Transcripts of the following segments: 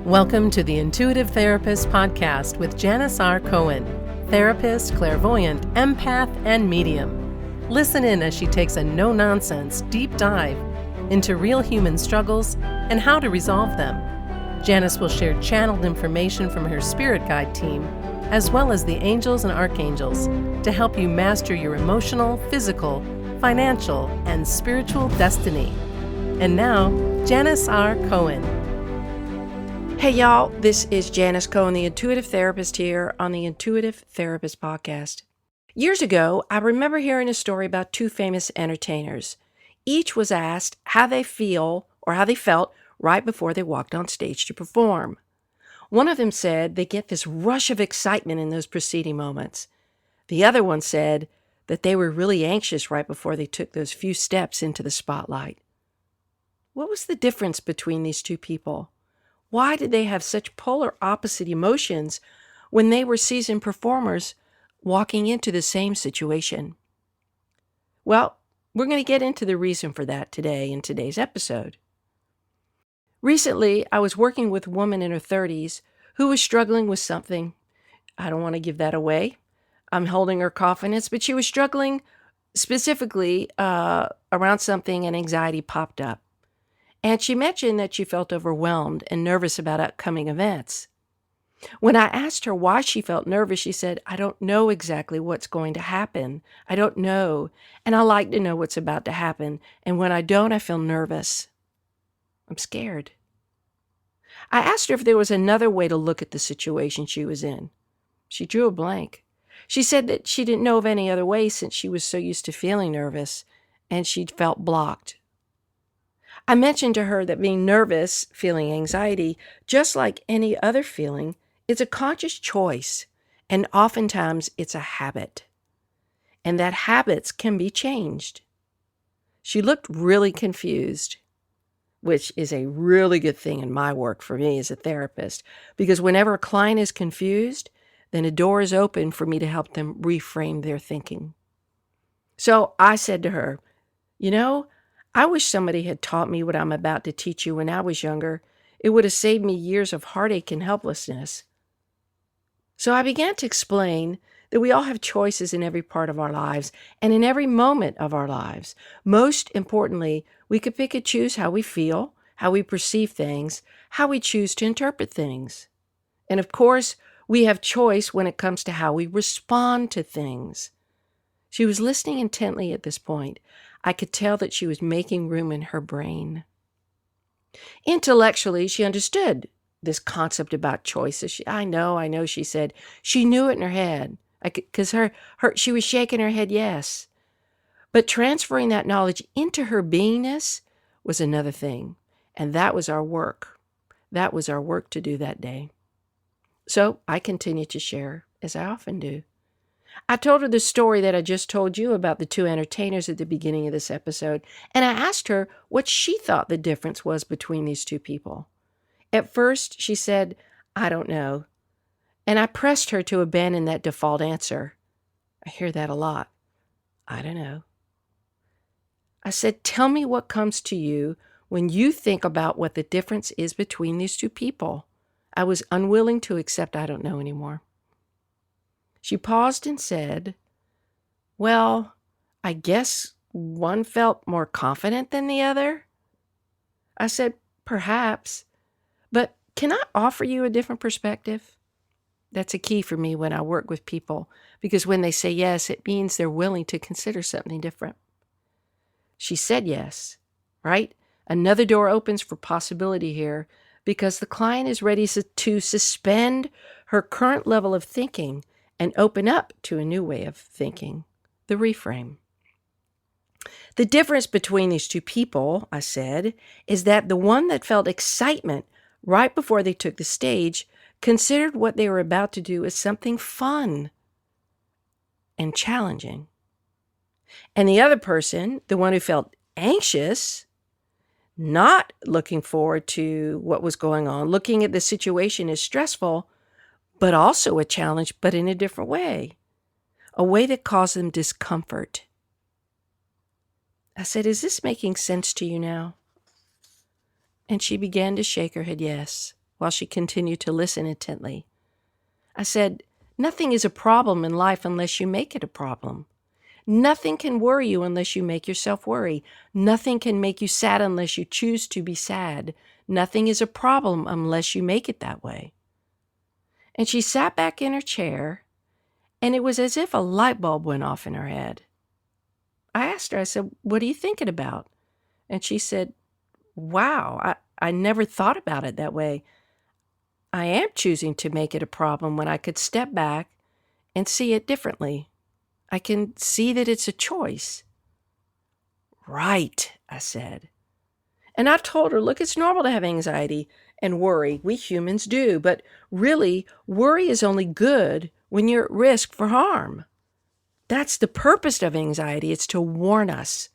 Welcome to the Intuitive Therapist Podcast with Janis R. Cohen, therapist, clairvoyant, empath, and medium. Listen in as she takes a no-nonsense deep dive into real human struggles and how to resolve them. Janis will share channeled information from her spirit guide team, as well as the angels and archangels, to help you master your emotional, physical, financial, and spiritual destiny. And now, Janis R. Cohen. Hey y'all, this is Janis Cohen, the Intuitive Therapist here on the Intuitive Therapist Podcast. Years ago, I remember hearing a story about two famous entertainers. Each was asked how they felt right before they walked on stage to perform. One of them said they get this rush of excitement in those preceding moments. The other one said that they were really anxious right before they took those few steps into the spotlight. What was the difference between these two people? Why did they have such polar opposite emotions when they were seasoned performers walking into the same situation? Well, we're going to get into the reason for that today in today's episode. Recently, I was working with a woman in her 30s who was struggling with something. I don't want to give that away. I'm holding her confidence, but she was struggling specifically around something, and anxiety popped up. And she mentioned that she felt overwhelmed and nervous about upcoming events. When I asked her why she felt nervous, she said, "I don't know exactly what's going to happen. I don't know, and I like to know what's about to happen. And when I don't, I feel nervous. I'm scared." I asked her if there was another way to look at the situation she was in. She drew a blank. She said that she didn't know of any other way since she was so used to feeling nervous, and she'd felt blocked. I mentioned to her that being nervous, feeling anxiety, just like any other feeling, is a conscious choice, and oftentimes it's a habit, and that habits can be changed. She looked really confused, which is a really good thing in my work for me as a therapist, because whenever a client is confused, then a door is open for me to help them reframe their thinking. So I said to her, I wish somebody had taught me what I'm about to teach you when I was younger. It would have saved me years of heartache and helplessness. So I began to explain that we all have choices in every part of our lives and in every moment of our lives. Most importantly, we could pick and choose how we feel, how we perceive things, how we choose to interpret things. And of course, we have choice when it comes to how we respond to things. She was listening intently at this point. I could tell that she was making room in her brain. Intellectually, she understood this concept about choices. I know, she said. She knew it in her head because she was shaking her head yes. But transferring that knowledge into her beingness was another thing, and that was our work. That was our work to do that day. So I continued to share, as I often do. I told her the story that I just told you about the two entertainers at the beginning of this episode, and I asked her what she thought the difference was between these two people. At first, she said, "I don't know." And I pressed her to abandon that default answer. I hear that a lot. I don't know. I said, "Tell me what comes to you when you think about what the difference is between these two people." I was unwilling to accept I don't know anymore. She paused and said, "Well, I guess one felt more confident than the other." I said, "Perhaps, but can I offer you a different perspective?" That's a key for me when I work with people, because when they say yes, it means they're willing to consider something different. She said yes, right? Another door opens for possibility here because the client is ready to suspend her current level of thinking and open up to a new way of thinking, the reframe. The difference between these two people, I said, is that the one that felt excitement right before they took the stage considered what they were about to do as something fun and challenging. And the other person, the one who felt anxious, not looking forward to what was going on, looking at the situation as stressful, but also a challenge, but in a different way, a way that caused them discomfort. I said, "Is this making sense to you now?" And she began to shake her head yes. while she continued to listen intently. I said, "Nothing is a problem in life unless you make it a problem. Nothing can worry you unless you make yourself worry. Nothing can make you sad unless you choose to be sad. Nothing is a problem unless you make it that way." And she sat back in her chair, and it was as if a light bulb went off in her head. I asked her, I said, "What are you thinking about?" And she said, "Wow, I never thought about it that way. I am choosing to make it a problem when I could step back and see it differently. I can see that it's a choice." "Right," I said. And I told her, look, it's normal to have anxiety and worry. We humans do. But really, worry is only good when you're at risk for harm. That's the purpose of anxiety. It's to warn us.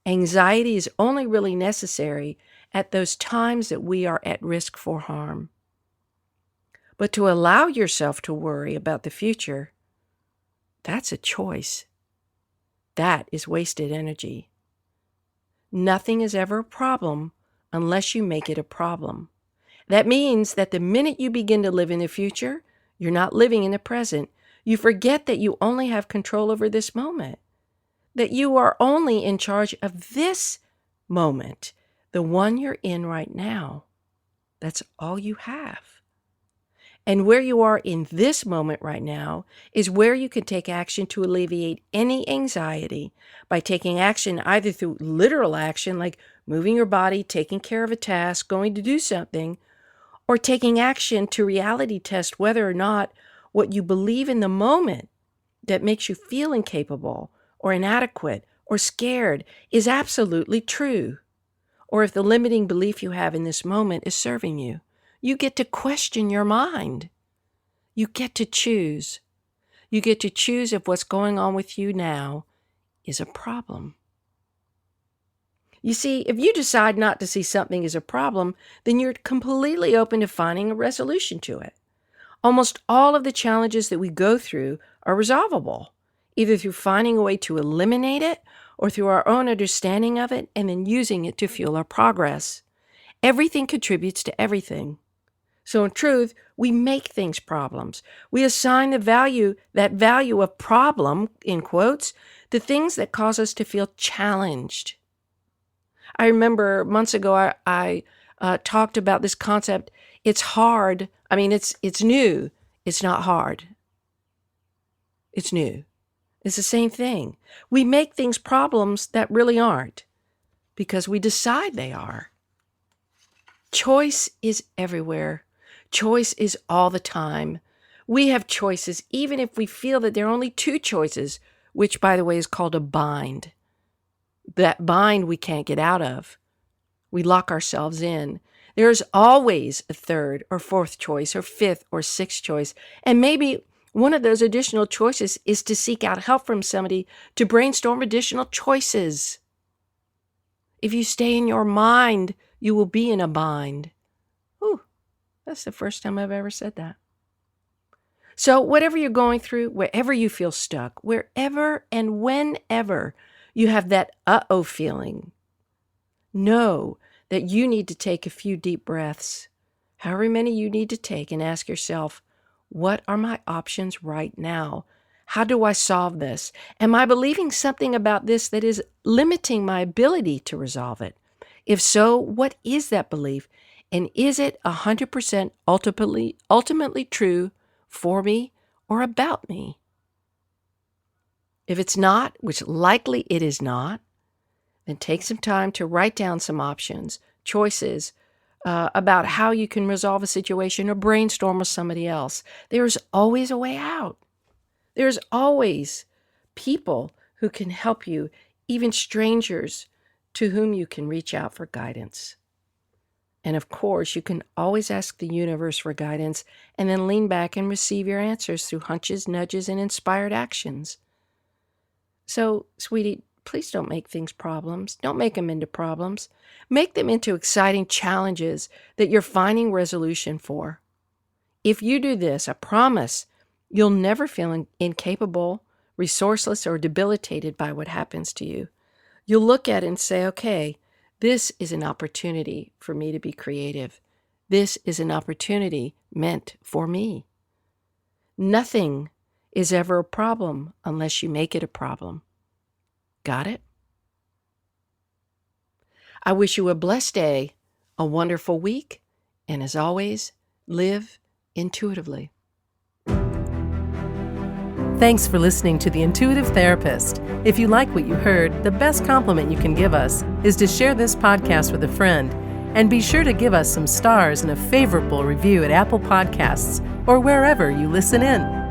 Anxiety is only really necessary at those times that we are at risk for harm. But to allow yourself to worry about the future, that's a choice. That is wasted energy. Nothing is ever a problem unless you make it a problem. That means that the minute you begin to live in the future, you're not living in the present. You forget that you only have control over this moment, that you are only in charge of this moment, the one you're in right now. That's all you have. And where you are in this moment right now is where you can take action to alleviate any anxiety by taking action either through literal action, like moving your body, taking care of a task, going to do something, or taking action to reality test whether or not what you believe in the moment that makes you feel incapable or inadequate or scared is absolutely true, or if the limiting belief you have in this moment is serving you. You get to question your mind. You get to choose. You get to choose if what's going on with you now is a problem. You see, if you decide not to see something as a problem, then you're completely open to finding a resolution to it. Almost all of the challenges that we go through are resolvable, either through finding a way to eliminate it or through our own understanding of it and then using it to fuel our progress. Everything contributes to everything. So in truth, we make things problems. We assign that value of problem, in quotes, to things that cause us to feel challenged. I remember months ago, I talked about this concept. It's hard. I mean, it's new. It's not hard. It's new. It's the same thing. We make things problems that really aren't because we decide they are. Choice is everywhere. Choice is all the time. We have choices, even if we feel that there are only two choices, which, by the way, is called a bind. That bind we can't get out of. We lock ourselves in. There is always a third or fourth choice or fifth or sixth choice. And maybe one of those additional choices is to seek out help from somebody to brainstorm additional choices. If you stay in your mind, you will be in a bind. Ooh, that's the first time I've ever said that. So whatever you're going through, wherever you feel stuck, wherever and whenever you have that uh-oh feeling, know that you need to take a few deep breaths, however many you need to take, and ask yourself, what are my options right now? How do I solve this? Am I believing something about this that is limiting my ability to resolve it? If so, what is that belief? And is it 100% ultimately true for me or about me? If it's not, which likely it is not, then take some time to write down some options, choices about how you can resolve a situation or brainstorm with somebody else. There's always a way out. There's always people who can help you, even strangers to whom you can reach out for guidance. And of course, you can always ask the universe for guidance and then lean back and receive your answers through hunches, nudges, and inspired actions. So, sweetie, please don't make things problems. Don't make them into problems. Make them into exciting challenges that you're finding resolution for. If you do this, I promise you'll never feel incapable, resourceless, or debilitated by what happens to you. You'll look at it and say, okay, this is an opportunity for me to be creative. This is an opportunity meant for me. Nothing is ever a problem unless you make it a problem. Got it? I wish you a blessed day, a wonderful week, and as always, live intuitively. Thanks for listening to The Intuitive Therapist. If you like what you heard, the best compliment you can give us is to share this podcast with a friend. And be sure to give us some stars and a favorable review at Apple Podcasts or wherever you listen in.